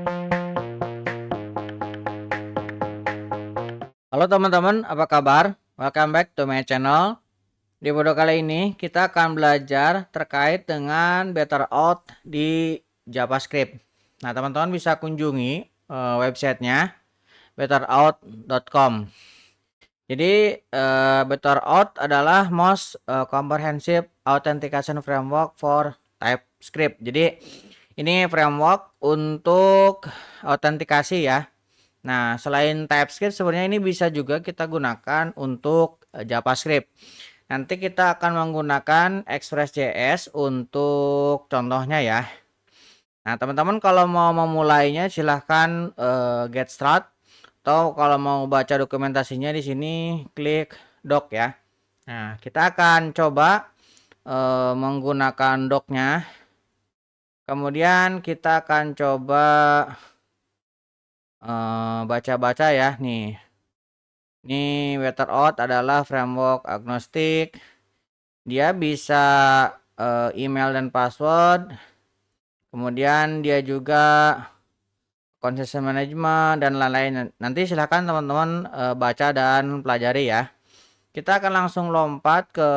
Halo teman-teman, apa kabar? Welcome back to my channel. Di video kali ini kita akan belajar terkait dengan better out di JavaScript. Nah, teman-teman bisa kunjungi websitenya betterout.com. Jadi better out adalah most comprehensive authentication framework for TypeScript. Jadi ini framework untuk autentikasi ya. Nah, selain TypeScript sebenarnya ini bisa juga kita gunakan untuk JavaScript. Nanti kita akan menggunakan Express.js untuk contohnya ya. Nah, teman-teman kalau mau memulainya silahkan get start, atau kalau mau baca dokumentasinya di sini klik doc ya. Nah, kita akan coba menggunakan docnya. Kemudian kita akan coba baca-baca ya nih. Ini Betterout adalah framework agnostik. Dia bisa email dan password. Kemudian dia juga consistent management dan lain-lain. Nanti silahkan teman-teman baca dan pelajari ya. Kita akan langsung lompat ke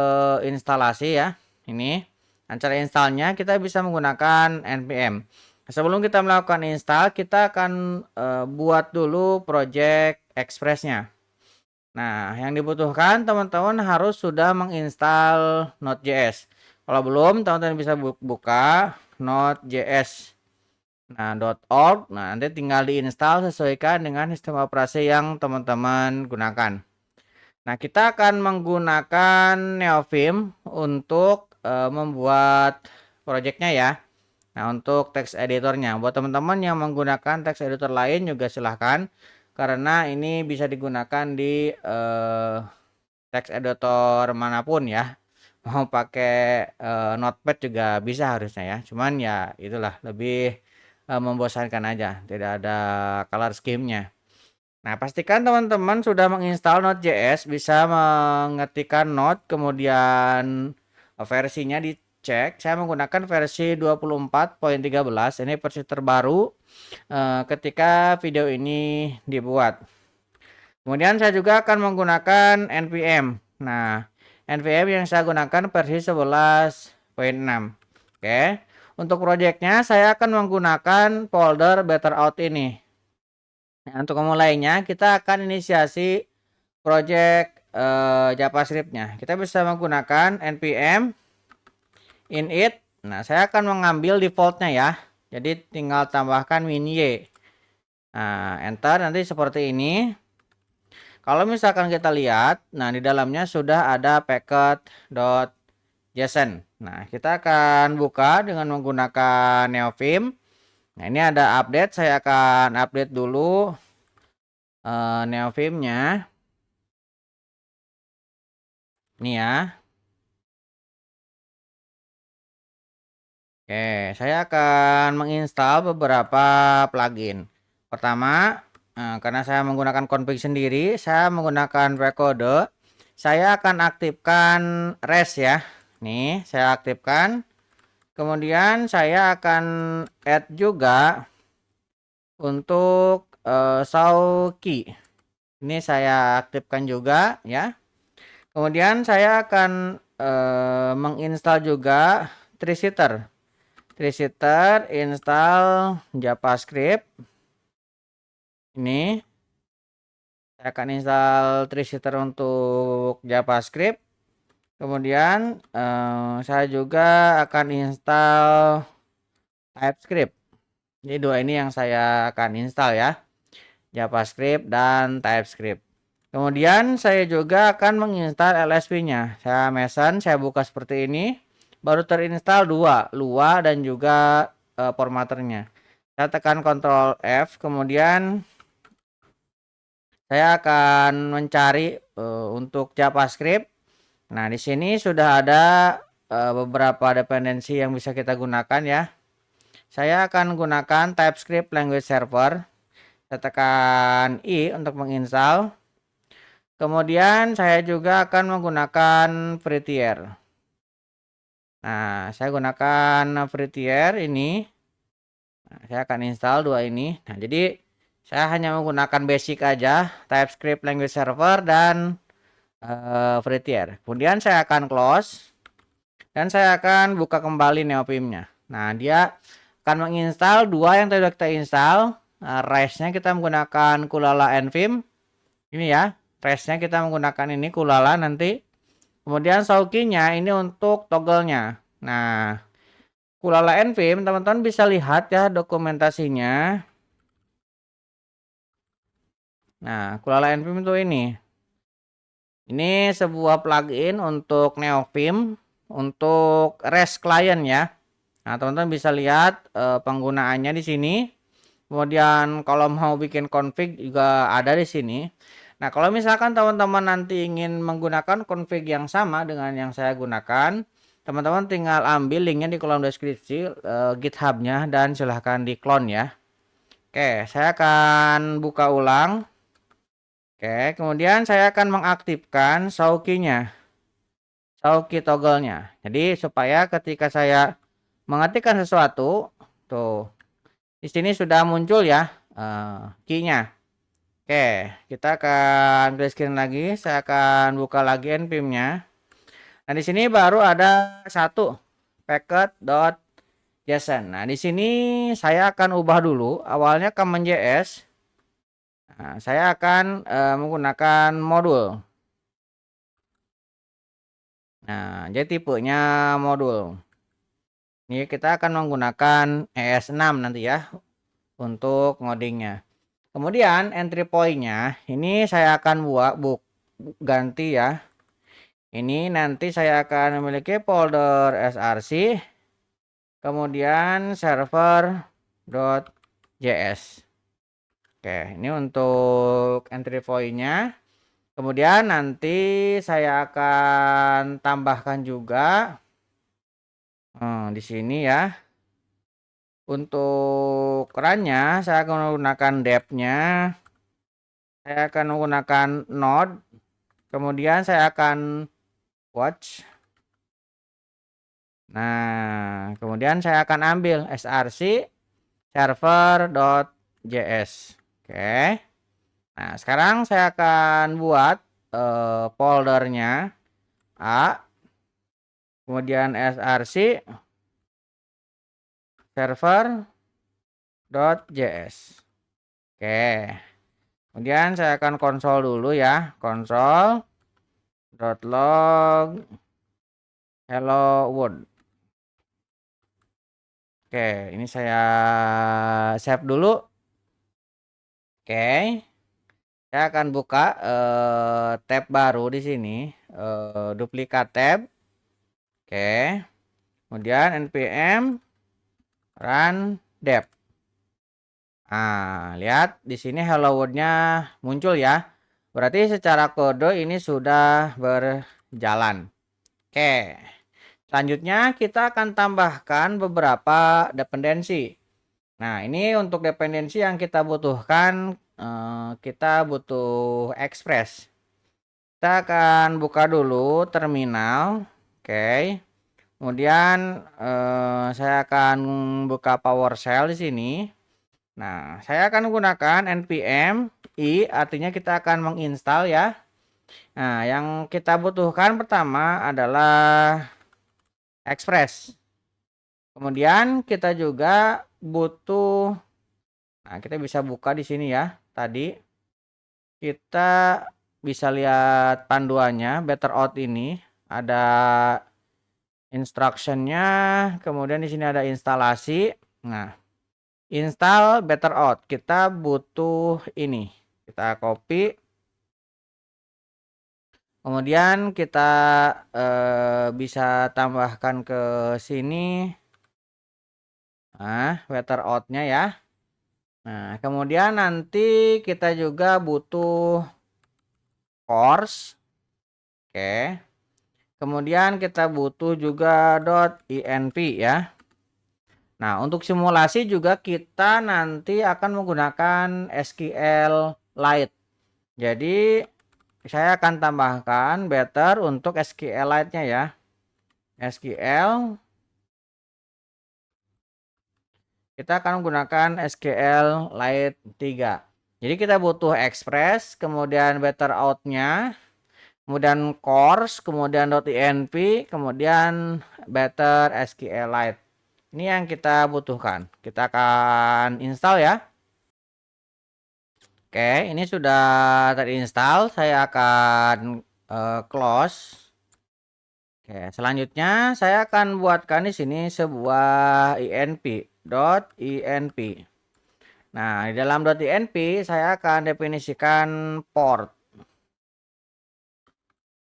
instalasi ya. Ini. Nah, cara installnya kita bisa menggunakan npm. Sebelum kita melakukan install, kita akan buat dulu project Express-nya. Nah, yang dibutuhkan teman-teman harus sudah menginstal Node.js. Kalau belum, teman-teman bisa buka Node.js. Nah, .org. Nah, nanti tinggal diinstal sesuaikan dengan sistem operasi yang teman-teman gunakan. Nah, kita akan menggunakan Neovim untuk membuat projectnya ya. Nah, untuk text editornya, buat teman-teman yang menggunakan text editor lain juga silahkan, karena ini bisa digunakan di text editor manapun ya. Mau pakai Notepad juga bisa harusnya ya. Cuman ya itulah lebih membosankan aja, tidak ada color scheme-nya. Nah, pastikan teman-teman sudah menginstal Node.js, bisa mengetikkan Node, kemudian versinya dicek. Saya menggunakan versi 24.13, ini versi terbaru ketika video ini dibuat. Kemudian saya juga akan menggunakan npm. Nah, npm yang saya gunakan versi 11.6. Oke. Untuk proyeknya saya akan menggunakan folder betterout ini. Nah, untuk memulainya kita akan inisiasi project JavaScript-nya. Kita bisa menggunakan npm init. Nah, saya akan mengambil defaultnya ya. Jadi tinggal tambahkan -y. Nah, enter, nanti seperti ini. Kalau misalkan kita lihat, nah di dalamnya sudah ada packet.json. Nah, kita akan buka dengan menggunakan Neovim. Nah, ini ada update, saya akan update dulu Neovim-nya. Ini ya. Oke, saya akan menginstal beberapa plugin. Pertama, karena saya menggunakan config sendiri, saya menggunakan vcode. Saya akan aktifkan REST ya. Nih, saya aktifkan. Kemudian saya akan add juga untuk Sauki. Ini saya aktifkan juga ya. Kemudian saya akan menginstal juga Trisitter. Trisitter install JavaScript. Ini saya akan install Trisitter untuk JavaScript. Kemudian saya juga akan install TypeScript. Jadi dua ini yang saya akan install ya, JavaScript dan TypeScript. Kemudian saya juga akan menginstal LSP-nya. Saya mesan, saya buka seperti ini. Baru terinstall dua, Lua dan juga formatternya. Saya tekan Ctrl F, kemudian saya akan mencari untuk JavaScript. Nah, di sini sudah ada beberapa dependensi yang bisa kita gunakan ya. Saya akan gunakan TypeScript Language Server. Saya tekan I untuk menginstal. Kemudian saya juga akan menggunakan Prettier. Nah, saya gunakan Prettier ini. Nah, saya akan install dua ini. Nah, jadi saya hanya menggunakan basic aja, TypeScript language server dan free tier. Kemudian saya akan close dan saya akan buka kembali NeoVim-nya. Nah, dia akan menginstal dua yang tadi sudah kita install. Nah, REST-nya kita menggunakan Kulala nvim. Ini ya, REST-nya kita menggunakan ini Kulala nanti. Kemudian Sauki-nya ini untuk toggle-nya. Nah, Kulala nvim teman-teman bisa lihat ya dokumentasinya. Nah, Kulala nvim itu ini. Ini sebuah plugin untuk NeoVim untuk REST client ya. Nah, teman-teman bisa lihat penggunaannya di sini. Kemudian kalau mau bikin config juga ada di sini. Nah, kalau misalkan teman-teman nanti ingin menggunakan config yang sama dengan yang saya gunakan, teman-teman tinggal ambil linknya di kolom deskripsi GitHub-nya dan silahkan di clone ya. Oke, saya akan buka ulang. Oke, kemudian saya akan mengaktifkan Sauki-nya. Sauki toggle-nya. Jadi supaya ketika saya mengetikkan sesuatu, tuh di sini sudah muncul ya key-nya. Oke, kita akan clear screen lagi. Saya akan buka lagi npm-nya. Nah, di sini baru ada satu packet.json. Nah, di sini saya akan ubah dulu. Awalnya command.js. Nah, saya akan menggunakan modul. Nah, jadi tipenya modul. Ini kita akan menggunakan ES6 nanti ya untuk ngodingnya. Kemudian entry point-nya ini saya akan ganti ya. Ini nanti saya akan memiliki folder src, kemudian server.js. Oke, ini untuk entry point-nya. Kemudian nanti saya akan tambahkan juga di sini ya. Untuk run-nya saya akan menggunakan dep-nya. Saya akan menggunakan node. Kemudian saya akan watch. Nah, kemudian saya akan ambil src server.js. Oke. Nah, sekarang saya akan buat foldernya A. Kemudian src server.js. Oke. Kemudian saya akan konsol dulu ya. Console.log hello world. Oke, ini saya save dulu. Oke. Saya akan buka tab baru di sini, duplikat tab. Oke. Kemudian npm run dep. Nah, lihat di sini hello world-nya muncul ya. Berarti secara kode ini sudah berjalan. Oke. Selanjutnya kita akan tambahkan beberapa dependensi. Nah, ini untuk dependensi yang kita butuhkan, kita butuh Express. Kita akan buka dulu terminal. Oke. Kemudian saya akan buka PowerShell di sini. Nah, saya akan menggunakan npm i, artinya kita akan menginstal ya. Nah, yang kita butuhkan pertama adalah Express. Kemudian kita juga butuh, nah kita bisa buka di sini ya. Tadi kita bisa lihat panduannya, better out ini ada instructionnya, kemudian di sini ada instalasi. Nah, install better out, kita butuh ini. Kita copy. Kemudian kita bisa tambahkan ke sini. Nah, better out-nya ya. Nah, kemudian nanti kita juga butuh course. Oke. Kemudian kita butuh juga .env ya. Nah, untuk simulasi juga kita nanti akan menggunakan SQLite. Jadi saya akan tambahkan better untuk SQLite-nya ya. SQL kita akan menggunakan SQLite 3. Jadi kita butuh Express, kemudian better out-nya, kemudian course, kemudian .env, kemudian better SQLite. Ini yang kita butuhkan. Kita akan install ya. Oke, ini sudah terinstall. Saya akan close. Oke, selanjutnya saya akan buatkan di sini sebuah .env. Nah, di dalam .env saya akan definisikan port.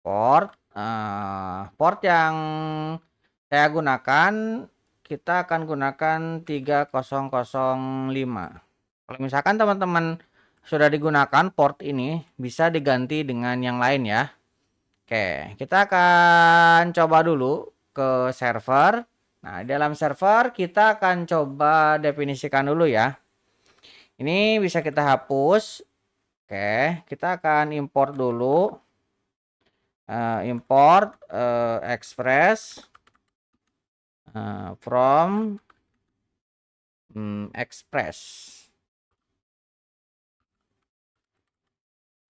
Port yang saya gunakan, kita akan gunakan 3005. Kalau misalkan teman-teman sudah digunakan port ini, bisa diganti dengan yang lain ya. Oke, kita akan coba dulu ke server. Nah, di dalam server kita akan coba definisikan dulu ya. Ini bisa kita hapus. Oke, kita akan import dulu. Import Express from Express.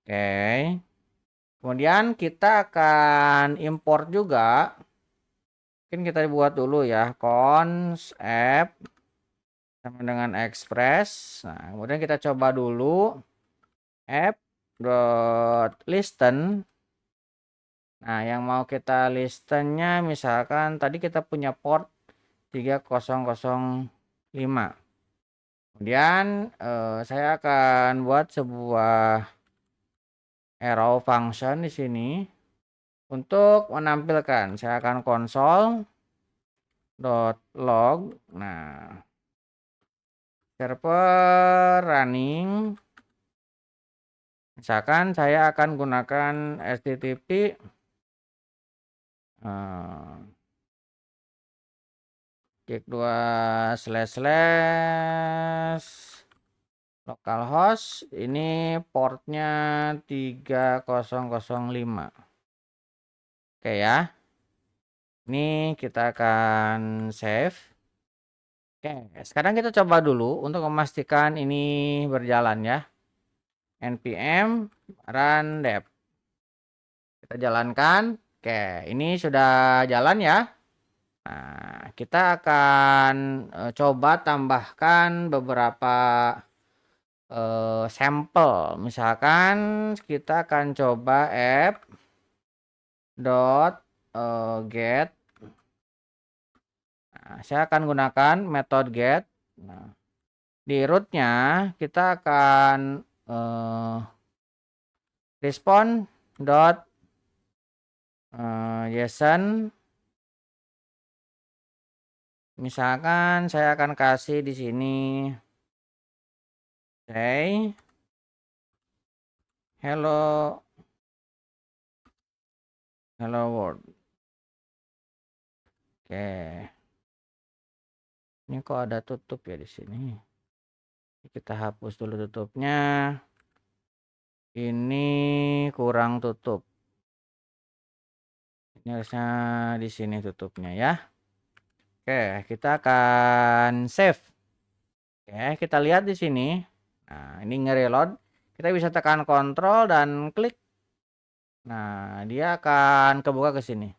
Oke. Kemudian kita akan import juga. Mungkin kita buat dulu ya, cons app sama dengan Express. Nah, kemudian kita coba dulu app.listen. Nah, yang mau kita listennya misalkan tadi kita punya port 3005. Kemudian saya akan buat sebuah arrow function di sini untuk menampilkan. Saya akan console.log. Nah, server running. Misalkan saya akan gunakan http cek 2// ini portnya 3005. Oke ya, ini kita akan save. Oke, sekarang kita coba dulu untuk memastikan ini berjalan ya. npm run dev, kita jalankan. Oke, ini sudah jalan ya. Nah, kita akan coba tambahkan beberapa sampel. Misalkan kita akan coba app.get. Nah, saya akan gunakan metode get. Nah, di rootnya kita akan respond.json. Misalkan saya akan kasih di sini say hello world. Oke. Ini kok ada tutup ya di sini. Kita hapus dulu tutupnya. Ini kurang tutup. Ini harusnya di sini tutupnya ya. Oke, kita akan save. Oke, kita lihat di sini. Nah, ini nge-reload. Kita bisa tekan kontrol dan klik. Nah, dia akan kebuka ke sini.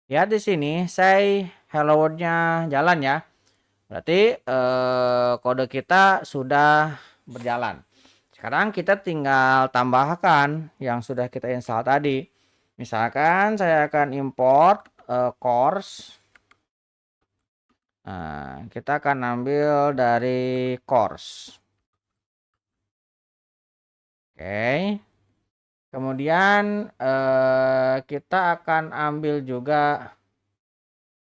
Lihat di sini, say hello world-nya jalan ya. Berarti kode kita sudah berjalan. Sekarang kita tinggal tambahkan yang sudah kita install tadi. Misalkan saya akan import course. Nah, kita akan ambil dari course. Oke. Kemudian kita akan ambil juga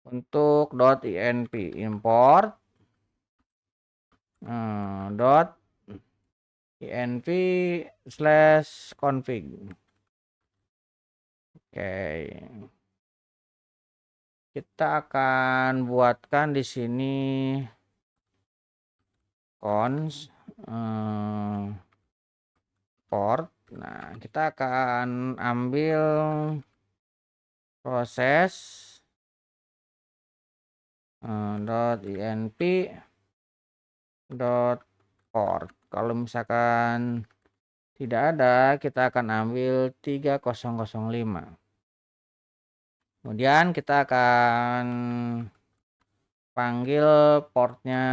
untuk .env import .env/config. Oke. Kita akan buatkan di sini cons port. Nah, kita akan ambil proses .env dot port. Kalau misalkan tidak ada, kita akan ambil 3005. Kemudian kita akan panggil portnya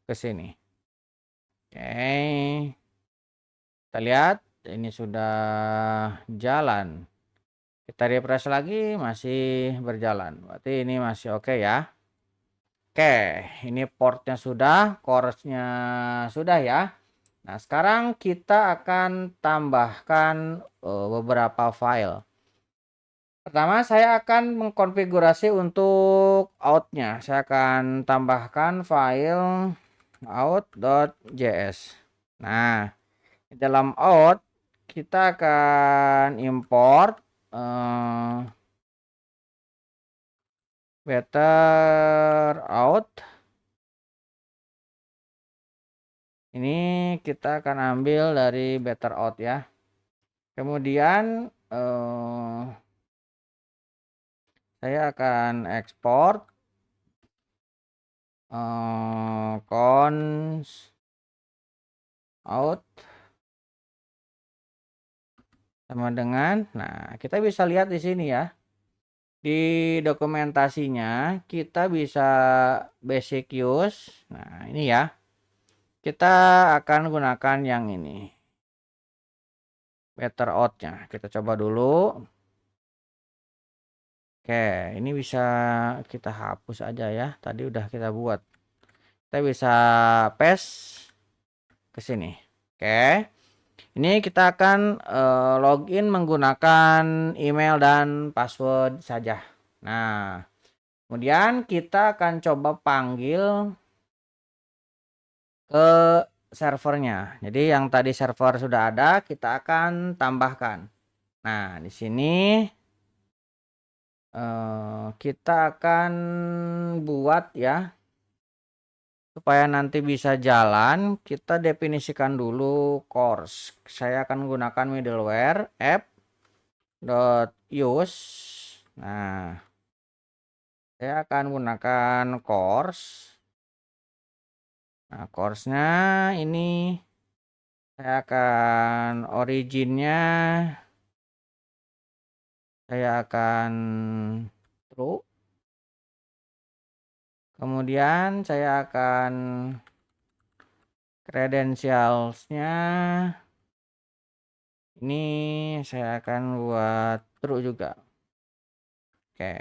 ke sini. Oke. Kita lihat ini sudah jalan. Kita refresh lagi, masih berjalan. Berarti ini masih oke ya. Oke, ini portnya sudah, coresnya sudah ya. Nah, sekarang kita akan tambahkan beberapa file. Pertama, saya akan mengkonfigurasi untuk outnya. Saya akan tambahkan file out.js. Nah, di dalam out kita akan import better out. Ini kita akan ambil dari better out ya. Kemudian saya akan ekspor cons out sama dengan, nah kita bisa lihat di sini ya, di dokumentasinya kita bisa basic use. Nah ini ya, kita akan gunakan yang ini, better out-nya. Kita coba dulu. Oke, ini bisa kita hapus aja ya, tadi udah kita buat. Kita bisa paste ke sini. Oke, ini kita akan login menggunakan email dan password saja. Nah, kemudian kita akan coba panggil ke servernya. Jadi yang tadi server sudah ada, kita akan tambahkan. Nah, di sini kita akan buat ya, supaya nanti bisa jalan, kita definisikan dulu course. Saya akan gunakan middleware app.use. Nah, saya akan gunakan course. Nah, course-nya ini saya akan originnya, saya akan true. Kemudian saya akan credentials-nya ini saya akan buat true juga. Oke,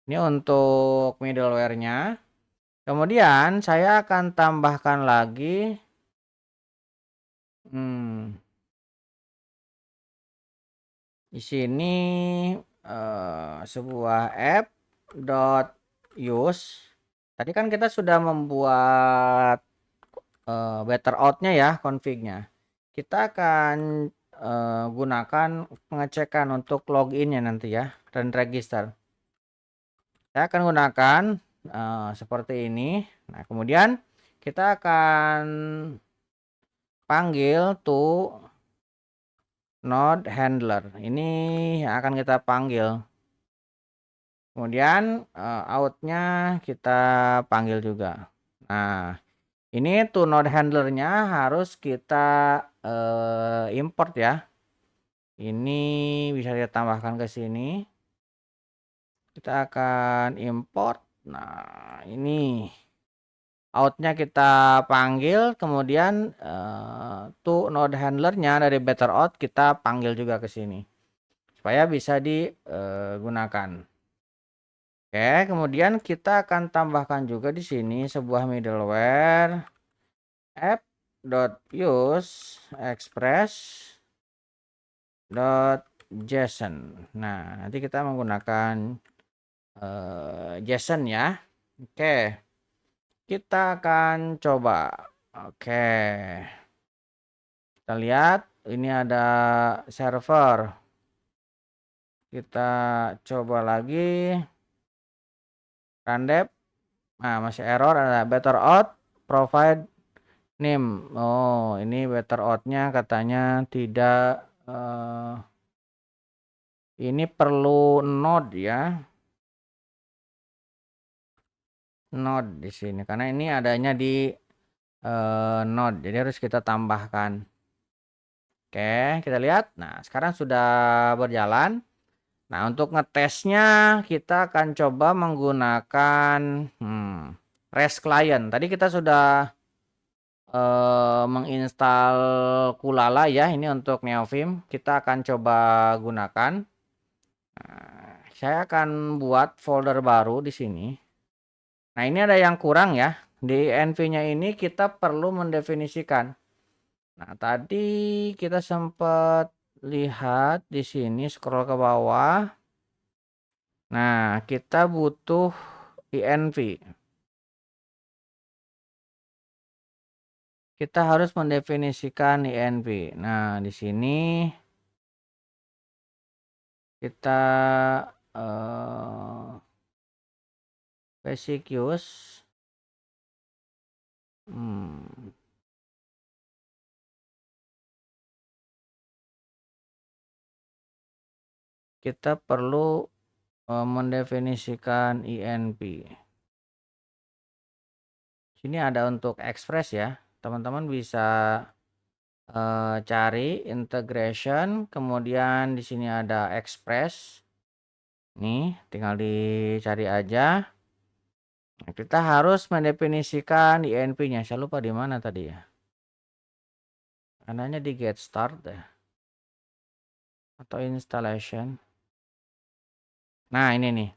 ini untuk middleware-nya. Kemudian saya akan tambahkan lagi di sini sebuah app.use. Tadi kan kita sudah membuat better out-nya ya, config-nya. Kita akan gunakan pengecekan untuk login-nya nanti ya, dan register. Saya akan gunakan seperti ini. Nah, kemudian kita akan panggil to node handler. Ini akan kita panggil. Kemudian out-nya kita panggil juga. Nah, ini to node handlernya harus kita import ya. Ini bisa kita tambahkan ke sini. Kita akan import. Nah, ini out-nya kita panggil, kemudian to node handlernya dari better out kita panggil juga ke sini supaya bisa digunakan. Oke, kemudian kita akan tambahkan juga di sini sebuah middleware app.use express.json. Nah, nanti kita menggunakan JSON ya. Oke, kita akan coba. Oke, kita lihat ini ada server. Kita coba lagi. Randep. Nah, masih error, ada better out provide name. Oh, ini better out-nya katanya tidak ini perlu node ya. node di sini karena ini adanya di node, jadi harus kita tambahkan. Oke, kita lihat. Nah, sekarang sudah berjalan. Nah, untuk ngetesnya kita akan coba menggunakan REST client. Tadi kita sudah menginstal Kulala ya, ini untuk Neovim. Kita akan coba gunakan. Nah, saya akan buat folder baru di sini. Nah, ini ada yang kurang ya. Di env-nya ini kita perlu mendefinisikan. Nah, tadi kita sempat lihat di sini, scroll ke bawah. Nah, kita butuh env. Kita harus mendefinisikan env. Nah, di sini kita basic use. Kita perlu mendefinisikan env. Sini ada untuk express ya. Teman-teman bisa cari integration, kemudian di sini ada express. Nih, tinggal dicari aja. Nah, kita harus mendefinisikan env-nya. Saya lupa di mana tadi ya. Adanya di get start ya. Atau installation. Nah, ini nih.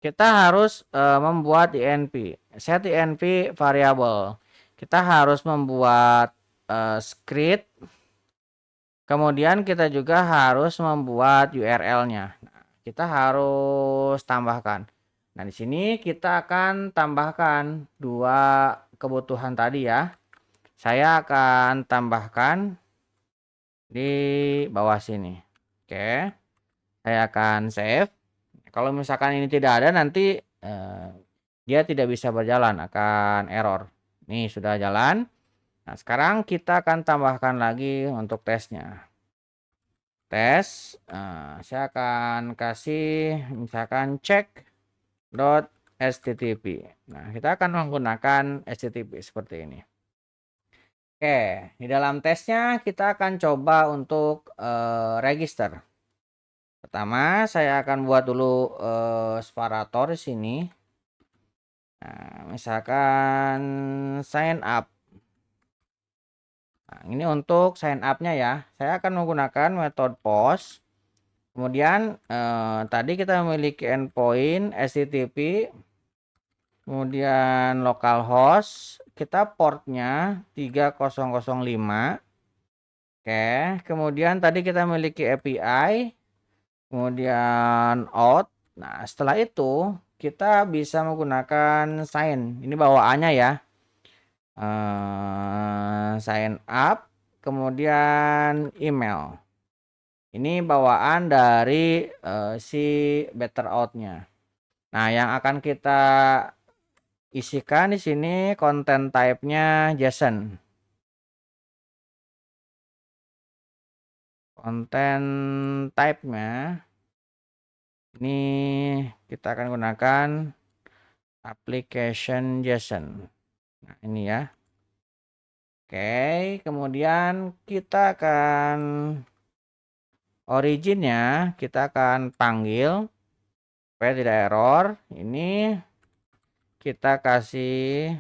Kita harus membuat env. Set env variable. Kita harus membuat script. Kemudian kita juga harus membuat URL-nya. Nah, kita harus tambahkan. Nah, di sini kita akan tambahkan dua kebutuhan tadi ya. Saya akan tambahkan di bawah sini. Oke. Saya akan save. Kalau misalkan ini tidak ada nanti dia tidak bisa berjalan, akan error. Nih sudah jalan. Nah, sekarang kita akan tambahkan lagi untuk tesnya. Tes, saya akan kasih misalkan check.http. Nah, kita akan menggunakan HTTP seperti ini. Oke, di dalam tesnya kita akan coba untuk register. Pertama, saya akan buat dulu separator di sini. Nah, misalkan sign up. Nah, ini untuk sign up-nya ya. Saya akan menggunakan metode post. Kemudian tadi kita memiliki endpoint HTTP, kemudian localhost, kita portnya 3005. Oke, kemudian tadi kita memiliki API, kemudian out. Nah, setelah itu kita bisa menggunakan sign. Ini bawaannya ya. Sign up, kemudian email. Ini bawaan dari si better out-nya. Nah, yang akan kita isikan di sini content type-nya JSON. Content type-nya ini kita akan gunakan application JSON. Nah, ini ya. Oke, kemudian kita akan originnya kita akan panggil supaya tidak error. Ini kita kasih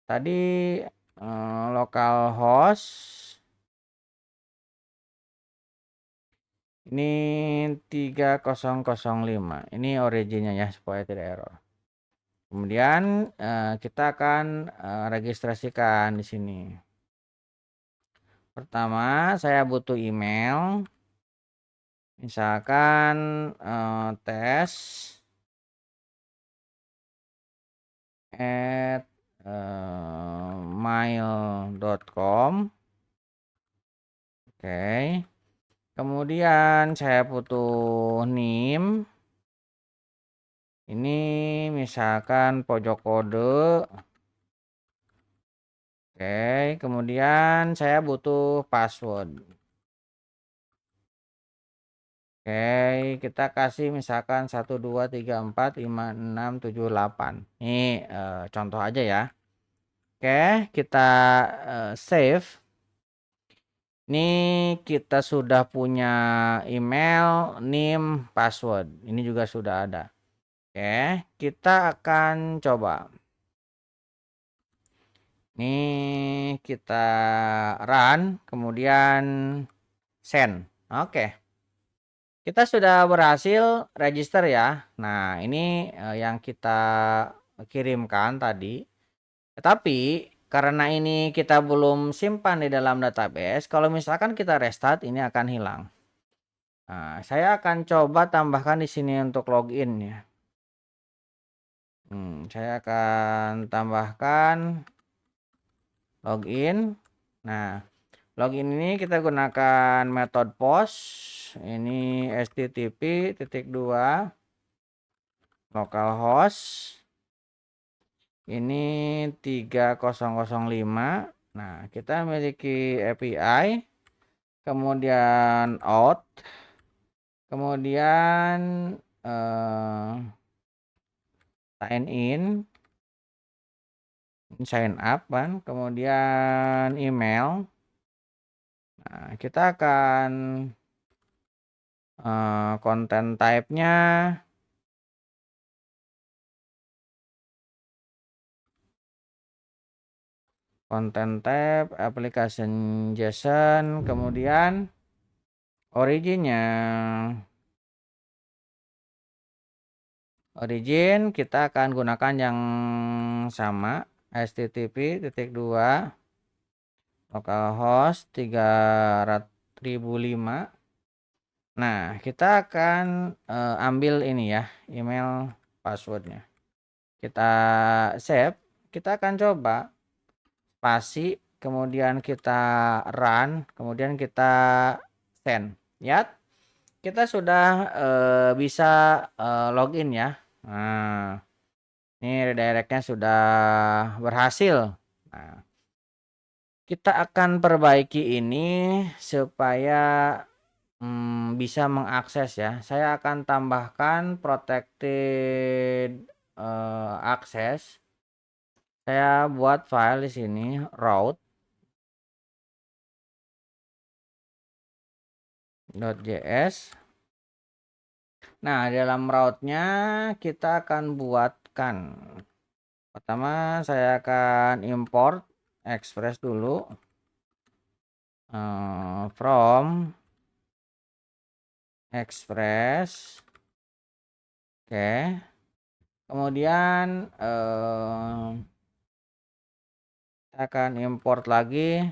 tadi localhost. Ini 3005. Ini originnya ya supaya tidak error. Kemudian kita akan registrasikan di sini. Pertama, saya butuh email. Misalkan tes at mail.com. Oke. Kemudian saya butuh NIM. Ini misalkan pojok kode. Oke, kemudian saya butuh password. Oke, kita kasih misalkan 1, 2, 3, 4, 5, 6, 7, 8. Ini contoh aja ya. Oke, kita save. Ini kita sudah punya email, name, password. Ini juga sudah ada. Oke, kita akan coba. Ini kita run, kemudian send. Oke. Kita sudah berhasil register ya. Nah, ini yang kita kirimkan tadi. Tetapi karena ini kita belum simpan di dalam database, kalau misalkan kita restart ini akan hilang. Nah, saya akan coba tambahkan di sini untuk login ya. Saya akan tambahkan login. Nah, login ini kita gunakan metode post. Ini http:// localhost. Ini 3005. Nah, kita memiliki API, kemudian out, kemudian sign in, sign up kan, kemudian email. Nah, kita akan content type-nya content type application JSON, kemudian originnya origin kita akan gunakan yang sama, http:// localhost 3005. Nah, kita akan ambil ini ya, email passwordnya. Kita save, kita akan coba spasi, kemudian kita run, kemudian kita send. Ya, kita sudah bisa login ya. Nah, ini redirectnya sudah berhasil. Nah, kita akan perbaiki ini supaya bisa mengakses ya. Saya akan tambahkan protected access. Saya buat file di sini route.js. Nah, dalam route-nya kita akan buatkan. Pertama saya akan import Express dulu. From Express. Oke. Kemudian kita akan import lagi.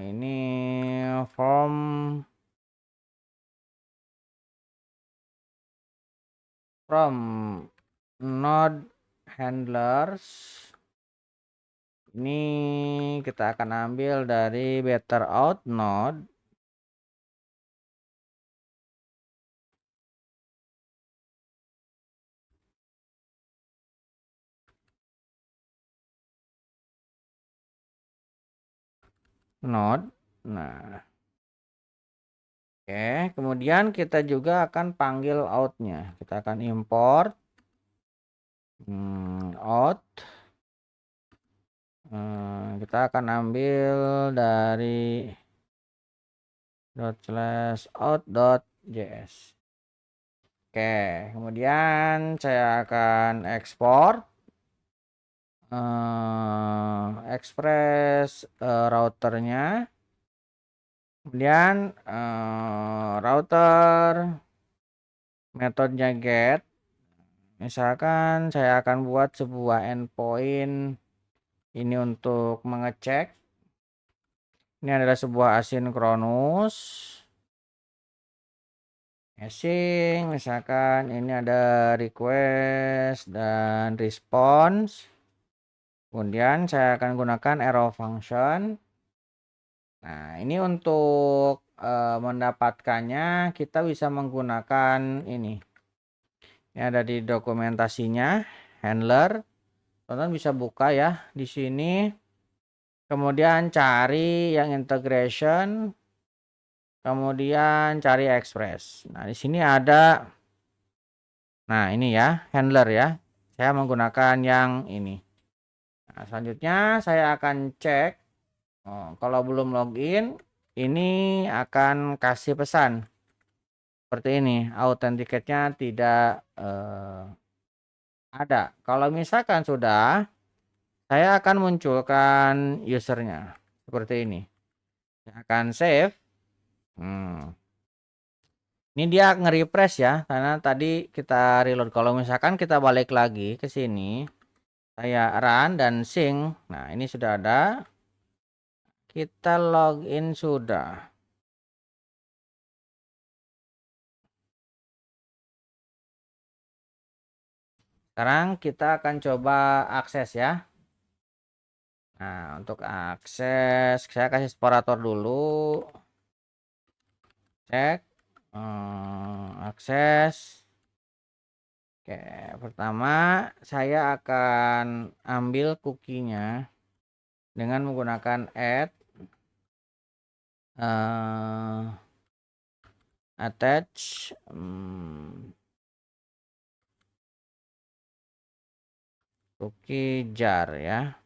Ini from node handlers. Ini kita akan ambil dari better out node. Nah, oke, kemudian kita juga akan panggil outnya. Kita akan import out. Kita akan ambil dari ./out.js. Oke, kemudian saya akan ekspor Express routernya. Kemudian router metodenya get. Misalkan saya akan buat sebuah endpoint ini untuk mengecek. Ini adalah sebuah asinkronus. Async, misalkan ini ada request dan response. Kemudian saya akan gunakan arrow function. Nah, ini untuk mendapatkannya kita bisa menggunakan ini. Ini ada di dokumentasinya, handler. Teman-teman bisa buka ya di sini. Kemudian cari yang integration. kemudian cari Express. Nah, di sini ada, nah ini ya, handler ya. Saya menggunakan yang ini. Nah, selanjutnya saya akan cek. Kalau belum login, ini akan kasih pesan seperti ini, authenticate-nya tidak ada. Kalau misalkan sudah, saya akan munculkan usernya seperti ini. Saya akan save. Ini dia nge-refresh ya, karena tadi kita reload. Kalau misalkan kita balik lagi ke sini, saya run dan sync. Nah, ini sudah ada. Kita login sudah. Sekarang kita akan coba akses ya. Nah, untuk akses saya kasih explorator dulu. Cek akses. Oke, pertama saya akan ambil cookie-nya dengan menggunakan add attach cookie jar ya.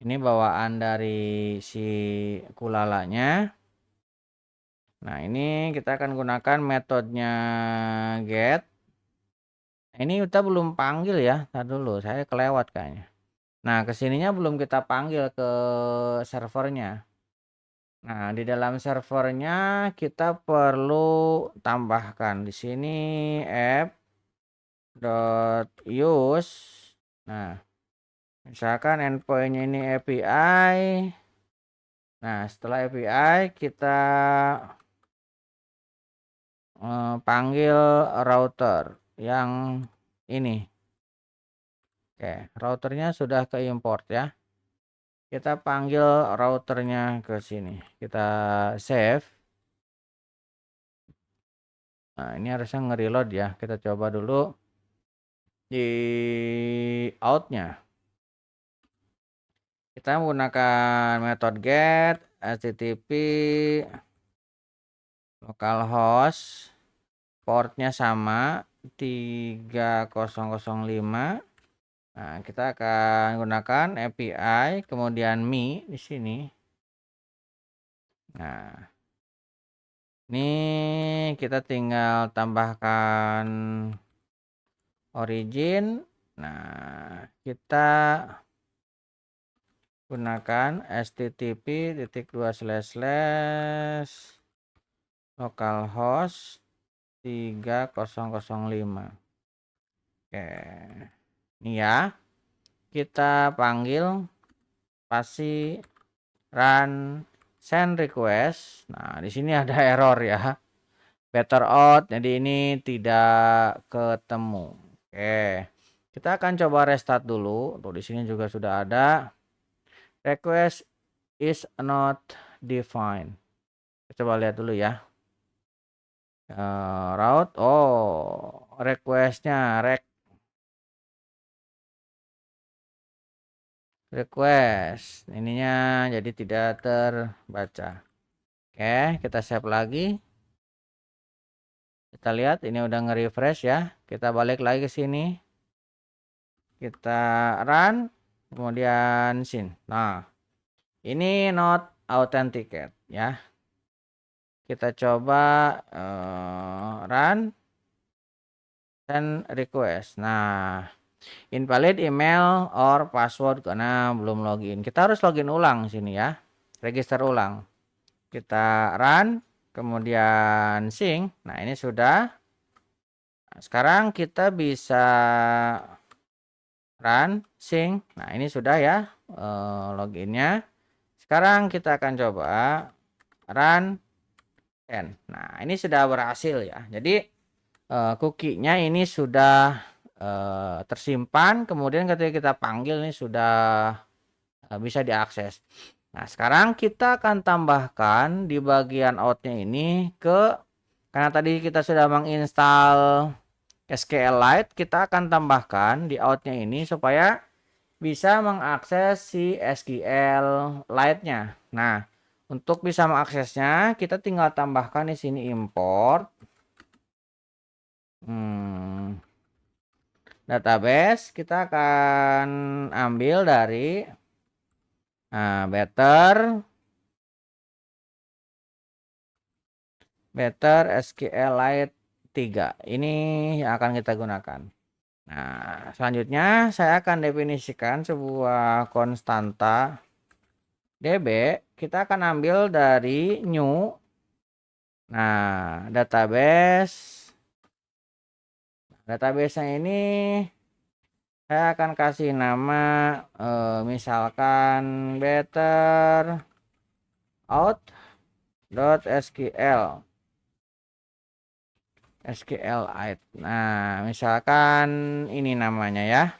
Ini bawaan dari si kulalanya. Nah, ini kita akan gunakan metodenya get. Nah, ini kita belum panggil ya. Tadi dulu, saya kelewat kayaknya. Nah, kesininya belum kita panggil ke servernya. Nah, di dalam servernya kita perlu tambahkan di sini app.use. Nah, misalkan endpointnya ini API. Nah, setelah API kita panggil router yang ini. Oke, routernya sudah ke import ya. Kita panggil routernya ke sini. Kita save. Nah, ini harusnya nge-reload ya. Kita coba dulu di outnya. Kita menggunakan metode get http localhost, portnya sama 3005. Nah, kita akan gunakan API, kemudian me di sini. Nah, ini kita tinggal tambahkan origin. Nah, kita gunakan http://localhost 3005. Oke. Ini ya. Kita panggil pasti run send request. Nah, di sini ada error ya. Better out. Jadi ini tidak ketemu. Oke. Kita akan coba restart dulu. Tuh di sini juga sudah ada. Request is not defined. Kita coba lihat dulu ya. Route. Oh, requestnya request. Ininya jadi tidak terbaca. Oke, kita save lagi. Kita lihat ini udah nge-refresh ya. Kita balik lagi ke sini. Kita run, kemudian syn. Nah, ini not authenticate ya. Kita coba run send request. Nah, invalid email or password karena belum login. Kita harus login ulang sini ya. Register ulang. Kita run, kemudian sync. Nah, ini sudah. Nah, sekarang kita bisa run, sync. Nah, ini sudah ya loginnya. Sekarang kita akan coba run end. Nah, ini sudah berhasil ya. Jadi cookie-nya ini sudah tersimpan. Kemudian ketika kita panggil ini sudah bisa diakses. Nah, sekarang kita akan tambahkan di bagian outnya ini karena tadi kita sudah menginstal SQLite, kita akan tambahkan di outnya ini supaya bisa mengakses si SQLite-nya. Nah, Untuk bisa mengaksesnya, kita tinggal tambahkan di sini import database. Kita akan ambil dari Better SQLite 3. Ini yang akan kita gunakan. Nah, selanjutnya saya akan definisikan sebuah konstanta DB. Kita akan ambil dari new. Nah, database-nya ini saya akan kasih nama misalkan better out.sql SQLite. Nah, misalkan ini namanya ya.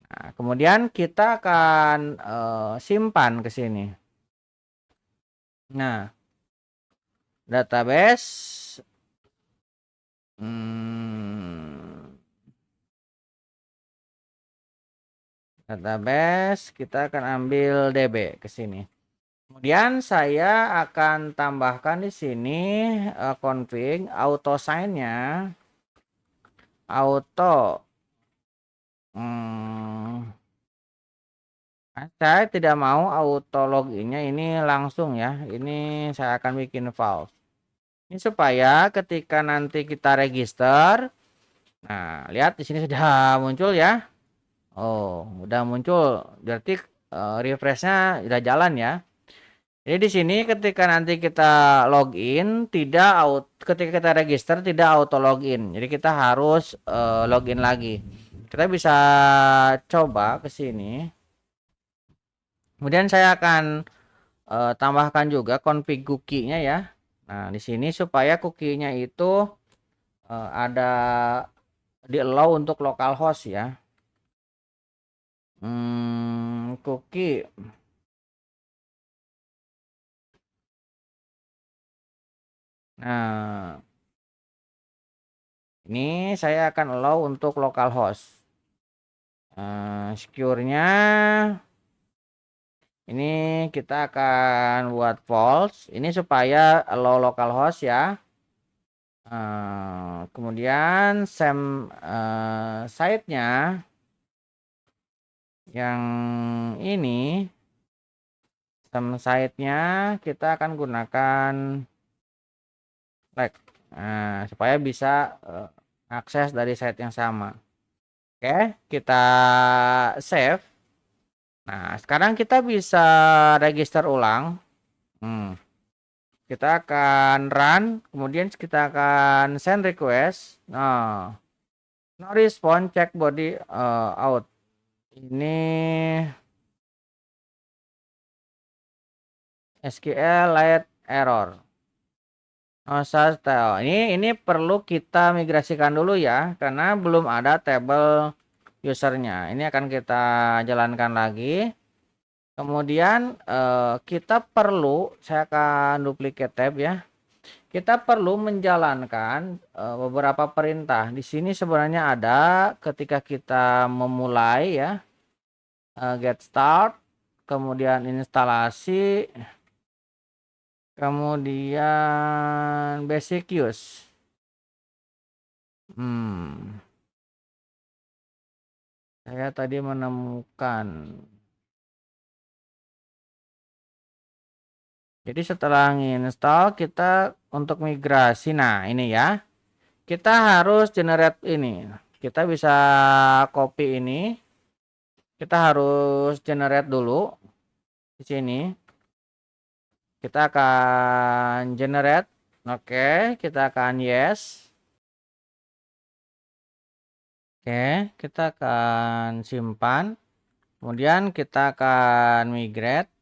Nah, kemudian kita akan simpan ke sini. Nah, database kita akan ambil DB ke sini. Kemudian saya akan tambahkan di sini config auto sign-nya auto. Saya tidak mau auto login-nya ini langsung ya. Ini saya akan bikin false. Ini supaya ketika nanti kita register, nah lihat di sini sudah muncul ya. Oh, udah muncul. Berarti refresh-nya udah jalan ya. Jadi di sini ketika nanti kita login ketika kita register tidak auto login. Jadi kita harus login lagi. Kita bisa coba ke sini. Kemudian saya akan tambahkan juga config cookie-nya ya. Nah, di sini supaya cookie-nya itu ada di allow untuk localhost ya. Cookie. Nah, ini saya akan allow untuk localhost. Secure-nya ini kita akan buat false. Ini supaya allow localhost ya. Kemudian site-nya yang ini site-nya kita akan gunakan supaya bisa akses dari site yang sama. Oke, kita save. Nah, sekarang kita bisa register ulang. Kita akan run, kemudian kita akan send request. Nah, no respond, check body out. Ini SQLite error. Ini perlu kita migrasikan dulu ya, karena belum ada table usernya. Ini akan kita jalankan lagi. Kemudian saya akan duplicate tab ya. Kita perlu menjalankan beberapa perintah. Di sini sebenarnya ada ketika kita memulai ya, get start, kemudian instalasi, kemudian basic use. Saya tadi menemukan. Jadi setelah install kita untuk migrasi. Nah, ini ya. Kita harus generate ini. Kita bisa copy ini. Kita harus generate dulu di sini. Kita akan generate. Oke, kita akan yes. Oke, kita akan simpan. Kemudian kita akan migrate.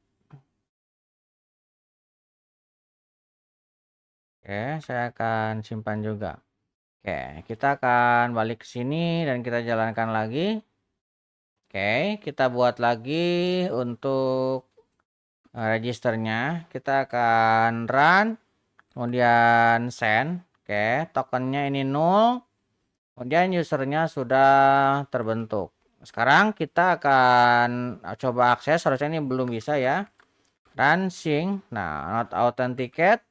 Oke, saya akan simpan juga. Oke, kita akan balik ke sini dan kita jalankan lagi. Oke, kita buat lagi untuk registernya. Kita akan run, kemudian send. Oke, tokennya ini 0. Kemudian usernya sudah terbentuk. Sekarang kita akan coba akses. Harusnya ini belum bisa ya. run sync. Nah, not authenticate.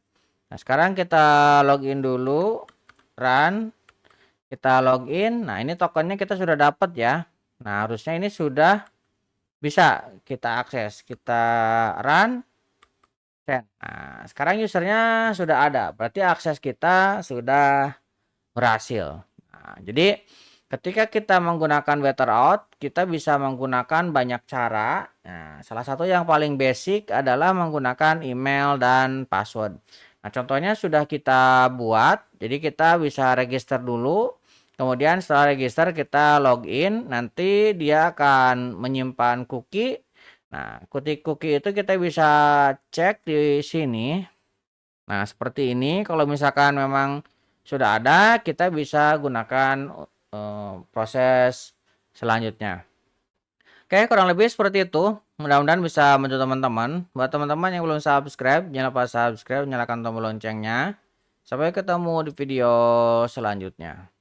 Nah, sekarang kita login dulu, run, kita login. Nah, ini tokennya kita sudah dapat ya. Nah, harusnya ini sudah bisa kita akses. Kita run, send. Nah, sekarang usernya sudah ada, berarti akses kita sudah berhasil. Nah, jadi ketika kita menggunakan Wetherout, kita bisa menggunakan banyak cara. Nah, salah satu yang paling basic adalah menggunakan email dan password. Nah, contohnya sudah kita buat, jadi kita bisa register dulu. Kemudian setelah register kita login, nanti dia akan menyimpan cookie. Nah, cookie itu kita bisa cek di sini. Nah, seperti ini. Kalau misalkan memang sudah ada, kita bisa gunakan proses selanjutnya. Oke, kurang lebih seperti itu. Mudah-mudahan bisa membantu teman-teman. Buat teman-teman yang belum subscribe, jangan lupa subscribe, nyalakan tombol loncengnya. Sampai ketemu di video selanjutnya.